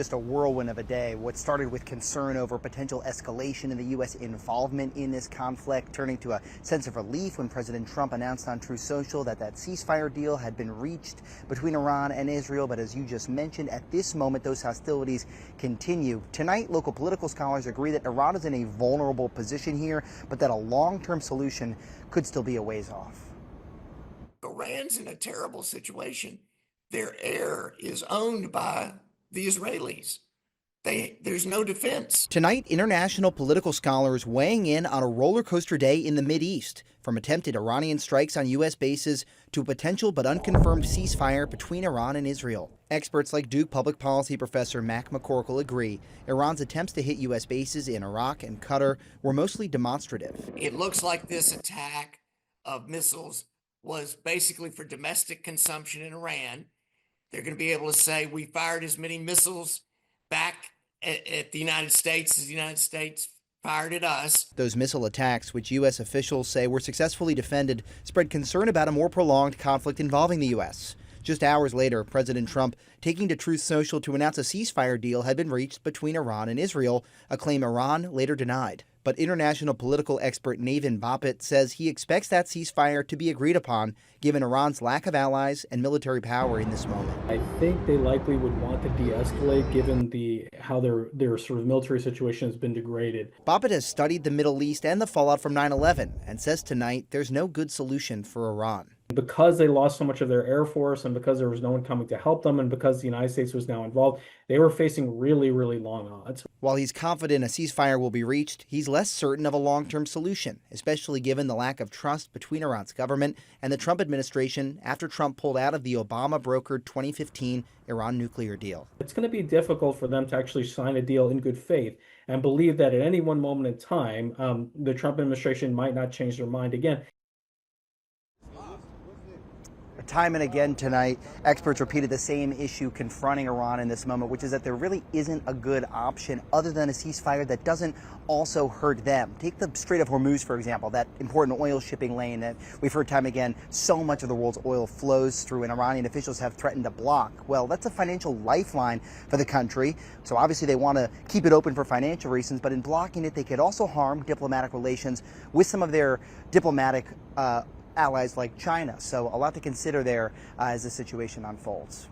Just a whirlwind of a day. What started with concern over potential escalation in the U.S. involvement in this conflict, turning to a sense of relief when President Trump announced on Truth Social that ceasefire deal had been reached between Iran and Israel. But as you just mentioned, at this moment, those hostilities continue. Tonight, local political scholars agree that Iran is in a vulnerable position here, but that a long-term solution could still be a ways off. Iran's in a terrible situation. Their air is owned by the Israelis. There's no defense. Tonight, international political scholars weighing in on a roller coaster day in the Mideast, from attempted Iranian strikes on U.S. bases to a potential but unconfirmed ceasefire between Iran and Israel. Experts like Duke public policy professor Mac McCorkle agree Iran's attempts to hit U.S. bases in Iraq and Qatar were mostly demonstrative. It looks like this attack of missiles was basically for domestic consumption in Iran. They're going to be able to say we fired as many missiles back at the United States as the United States fired at us. Those missile attacks, which U.S. officials say were successfully defended, spread concern about a more prolonged conflict involving the U.S. Just hours later, President Trump taking to Truth Social to announce a ceasefire deal had been reached between Iran and Israel, a claim Iran later denied. But international political expert Navin Boppat says he expects that ceasefire to be agreed upon, given Iran's lack of allies and military power in this moment. I think they likely would want to de-escalate, given how their sort of military situation has been degraded. Boppat has studied the Middle East and the fallout from 9/11 and says tonight there's no good solution for Iran. Because they lost so much of their air force and because there was no one coming to help them and because the United States was now involved, they were facing really, really long odds. While he's confident a ceasefire will be reached, he's less certain of a long-term solution, especially given the lack of trust between Iran's government and the Trump administration after Trump pulled out of the Obama-brokered 2015 Iran nuclear deal. It's going to be difficult for them to actually sign a deal in good faith and believe that at any one moment in time, the Trump administration might not change their mind again. Time and again tonight, experts repeated the same issue confronting Iran in this moment, which is that there really isn't a good option other than a ceasefire that doesn't also hurt them. Take the Strait of Hormuz, for example, that important oil shipping lane that we've heard time again, so much of the world's oil flows through and Iranian officials have threatened to block. Well, that's a financial lifeline for the country, so obviously they want to keep it open for financial reasons, but in blocking it, they could also harm diplomatic relations with some of their diplomatic allies like China. So a lot to consider there as the situation unfolds.